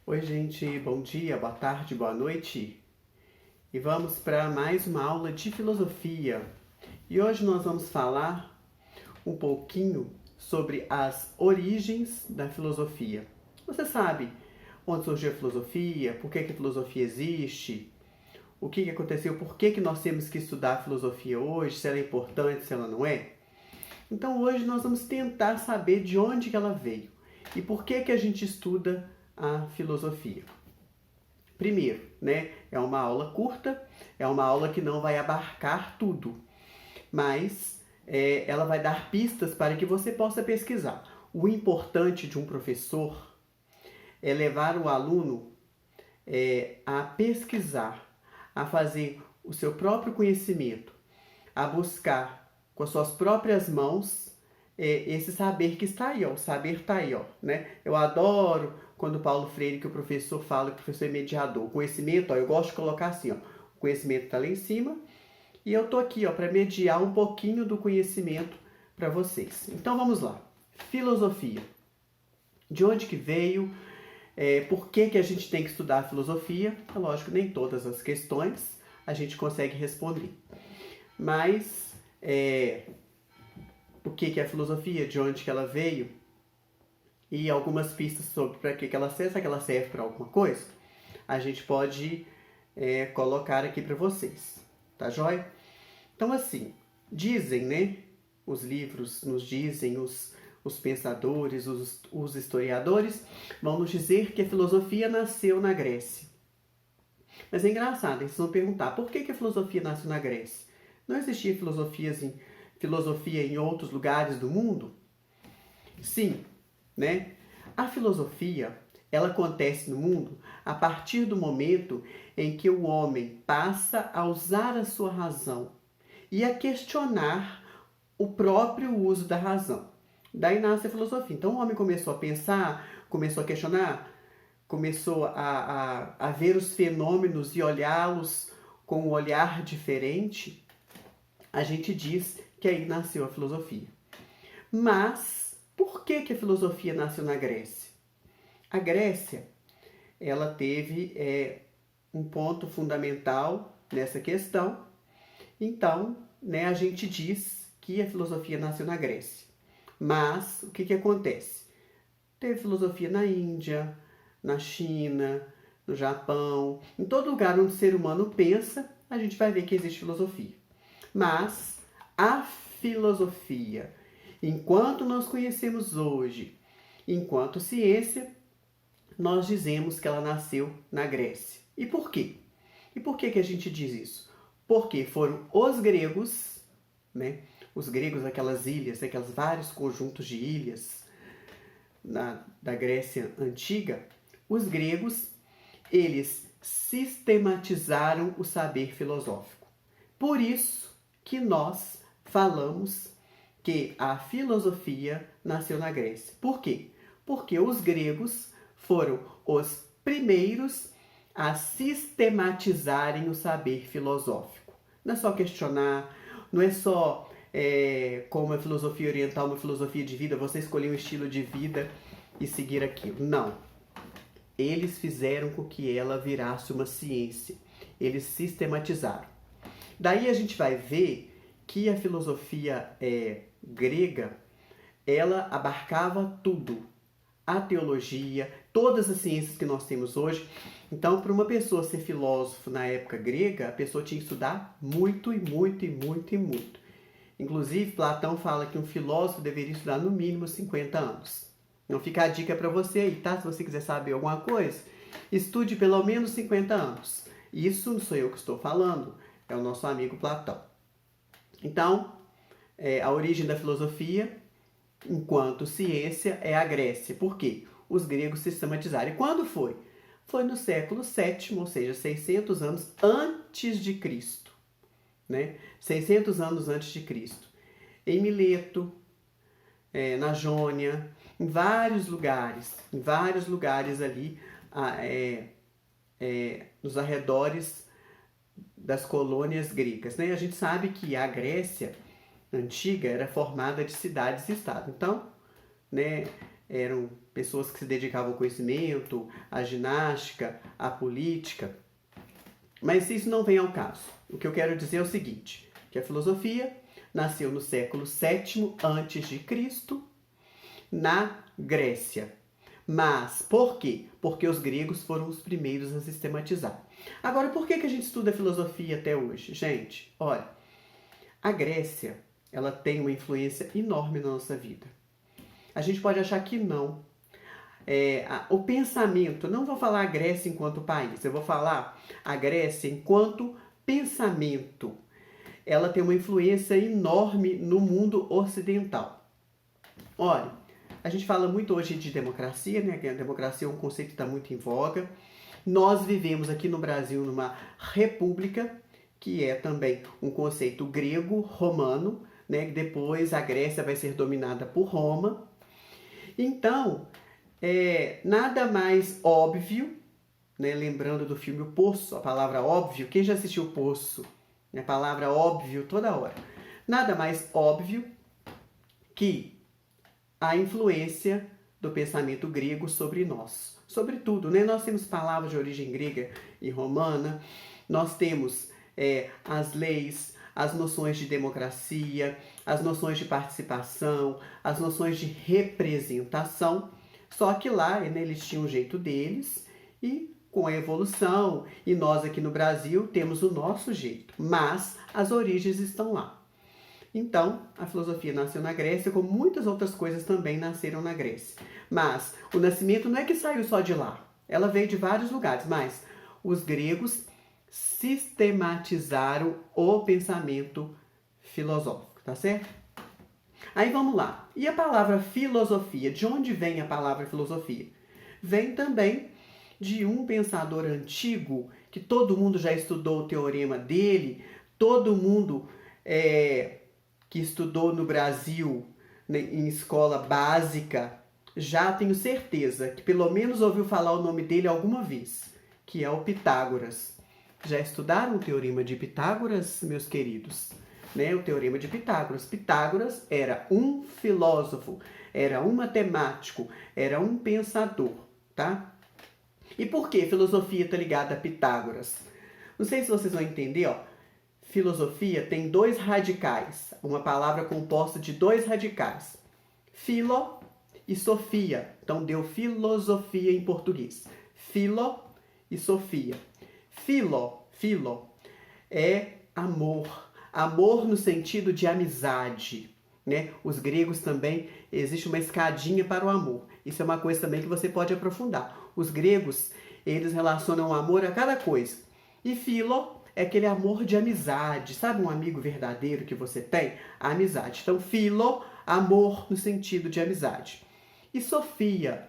Oi, gente, bom dia, boa tarde, boa noite. E vamos para mais uma aula de filosofia. E hoje nós vamos falar um pouquinho sobre as origens da filosofia. Você sabe onde surgiu a filosofia, por que a filosofia existe, o que aconteceu, por que nós temos que estudar a filosofia hoje, se ela é importante, se ela não é? Então hoje nós vamos tentar saber de onde que ela veio e por que a gente estuda a filosofia. Primeiro, né, é uma aula curta, é uma aula que não vai abarcar tudo, mas ela vai dar pistas para que você possa pesquisar. O importante de um professor é levar o aluno a pesquisar, a fazer o seu próprio conhecimento, a buscar com as suas próprias mãos esse saber que está aí, ó, o saber está aí, ó, né? Eu adoro quando Paulo Freire, que o professor fala, que o professor é mediador. O conhecimento, ó, eu gosto de colocar assim, ó, o conhecimento está lá em cima e eu tô aqui, ó, para mediar um pouquinho do conhecimento para vocês. Então vamos lá. Filosofia. De onde que veio? Por que a gente tem que estudar a filosofia? É lógico, nem todas as questões a gente consegue responder. Mas o que é a filosofia, de onde que ela veio e algumas pistas sobre para que ela serve, se ela serve para alguma coisa, a gente pode colocar aqui para vocês, tá joia? Então assim, dizem, né, os livros nos dizem, os pensadores, os historiadores vão nos dizer que a filosofia nasceu na Grécia. Mas é engraçado, vocês vão perguntar, por que a filosofia nasceu na Grécia? Não existia filosofia em outros lugares do mundo? Sim, né? A filosofia, ela acontece no mundo a partir do momento em que o homem passa a usar a sua razão e a questionar o próprio uso da razão. Daí nasce a filosofia. Então o homem começou a pensar, começou a questionar, começou a ver os fenômenos e olhá-los com um olhar diferente. A gente diz que aí nasceu a filosofia. Mas por que a filosofia nasceu na Grécia? A Grécia, ela teve um ponto fundamental nessa questão. Então, né, a gente diz que a filosofia nasceu na Grécia. Mas o que acontece? Teve filosofia na Índia, na China, no Japão. Em todo lugar onde o ser humano pensa, a gente vai ver que existe filosofia. Mas a filosofia, enquanto nós conhecemos hoje, enquanto ciência, nós dizemos que ela nasceu na Grécia. E por quê? E por que a gente diz isso? Porque foram os gregos, né? Os gregos, aquelas ilhas, aqueles vários conjuntos de ilhas da Grécia Antiga, os gregos, eles sistematizaram o saber filosófico. Por isso que nós falamos que a filosofia nasceu na Grécia. Por quê? Porque os gregos foram os primeiros a sistematizarem o saber filosófico. Não é só questionar, não é só como a filosofia oriental, uma filosofia de vida, você escolher um estilo de vida e seguir aquilo. Não. Eles fizeram com que ela virasse uma ciência. Eles sistematizaram. Daí a gente vai ver que a filosofia grega, ela abarcava tudo. A teologia, todas as ciências que nós temos hoje. Então, para uma pessoa ser filósofo na época grega, a pessoa tinha que estudar muito e muito e muito e muito. Inclusive, Platão fala que um filósofo deveria estudar no mínimo 50 anos. Não fica a dica para você aí, tá? Se você quiser saber alguma coisa, estude pelo menos 50 anos. Isso não sou eu que estou falando, é o nosso amigo Platão. Então, a origem da filosofia, enquanto ciência, é a Grécia. Por quê? Os gregos sistematizaram. E quando foi? Foi no século VII, ou seja, 600 anos antes de Cristo. Né? 600 anos antes de Cristo. Em Mileto, na Jônia, em vários lugares ali, nos arredores das colônias gregas. Né? A gente sabe que a Grécia antiga era formada de cidades e estados. Então, né, eram pessoas que se dedicavam ao conhecimento, à ginástica, à política. Mas isso não vem ao caso. O que eu quero dizer é o seguinte, que a filosofia nasceu no século VII a.C., na Grécia. Mas por quê? Porque os gregos foram os primeiros a sistematizar. Agora, por que a gente estuda filosofia até hoje? Gente, olha, a Grécia, ela tem uma influência enorme na nossa vida. A gente pode achar que não. O pensamento, não vou falar a Grécia enquanto país, eu vou falar a Grécia enquanto pensamento. Ela tem uma influência enorme no mundo ocidental. Olha, a gente fala muito hoje de democracia, né? A democracia é um conceito que está muito em voga. Nós vivemos aqui no Brasil numa república, que é também um conceito grego-romano, né? Depois a Grécia vai ser dominada por Roma. Então, nada mais óbvio, né? Lembrando do filme O Poço, a palavra óbvio, quem já assistiu O Poço? A palavra óbvio toda hora. Nada mais óbvio que a influência do pensamento grego sobre nós. Sobre tudo, né? Nós temos palavras de origem grega e romana, nós temos as leis, as noções de democracia, as noções de participação, as noções de representação, só que lá, né, eles tinham um jeito deles e com a evolução, e nós aqui no Brasil temos o nosso jeito, mas as origens estão lá. Então, a filosofia nasceu na Grécia, como muitas outras coisas também nasceram na Grécia. Mas o nascimento não é que saiu só de lá, ela veio de vários lugares, mas os gregos sistematizaram o pensamento filosófico, tá certo? Aí vamos lá. E a palavra filosofia? De onde vem a palavra filosofia? Vem também de um pensador antigo, que todo mundo já estudou o teorema dele, todo mundo que estudou no Brasil, né, em escola básica, já tenho certeza que pelo menos ouviu falar o nome dele alguma vez, que é o Pitágoras. Já estudaram o teorema de Pitágoras, meus queridos? Né, o teorema de Pitágoras. Pitágoras era um filósofo, era um matemático, era um pensador, tá? E por que filosofia está ligada a Pitágoras? Não sei se vocês vão entender, ó. Filosofia tem dois radicais, uma palavra composta de dois radicais. Filo e sofia. Então deu filosofia em português. Filo e sofia. Filo é amor. Amor no sentido de amizade, né? Os gregos também, existe uma escadinha para o amor. Isso é uma coisa também que você pode aprofundar. Os gregos, eles relacionam o amor a cada coisa. E filo é aquele amor de amizade. Sabe um amigo verdadeiro que você tem? A amizade. Então, filo, amor no sentido de amizade. E Sofia.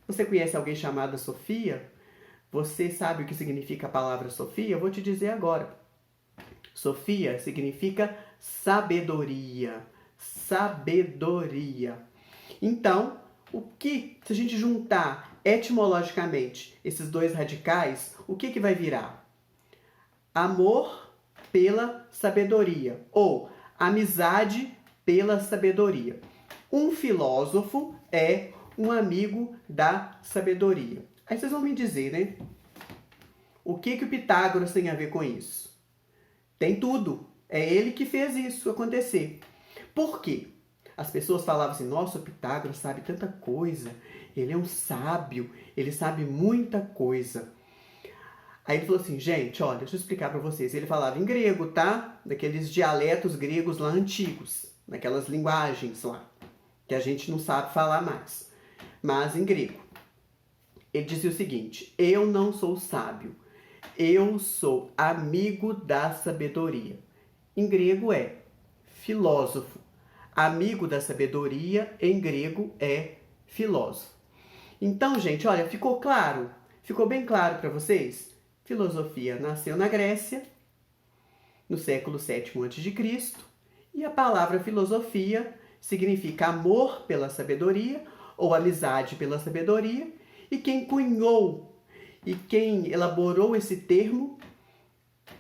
Você conhece alguém chamada Sofia? Você sabe o que significa a palavra Sofia? Eu vou te dizer agora. Sofia significa sabedoria. Sabedoria. Então, se a gente juntar etimologicamente esses dois radicais, o que vai virar? Amor pela sabedoria, ou amizade pela sabedoria. Um filósofo é um amigo da sabedoria. Aí vocês vão me dizer, né? O que o Pitágoras tem a ver com isso? Tem tudo. É ele que fez isso acontecer. Por quê? As pessoas falavam assim, nossa, o Pitágoras sabe tanta coisa, ele é um sábio, ele sabe muita coisa. Aí ele falou assim, gente, olha, deixa eu explicar para vocês. Ele falava em grego, tá? Daqueles dialetos gregos lá antigos, daquelas linguagens lá, que a gente não sabe falar mais, mas em grego. Ele dizia o seguinte, eu não sou sábio, eu sou amigo da sabedoria. Em grego é filósofo. Amigo da sabedoria, em grego, é filósofo. Então, gente, olha, ficou claro? Ficou bem claro para vocês? Filosofia nasceu na Grécia, no século VII a.C., e a palavra filosofia significa amor pela sabedoria, ou amizade pela sabedoria, e quem cunhou e quem elaborou esse termo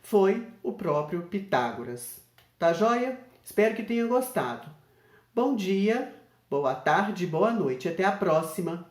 foi o próprio Pitágoras. Tá joia? Espero que tenha gostado. Bom dia, boa tarde, boa noite. Até a próxima!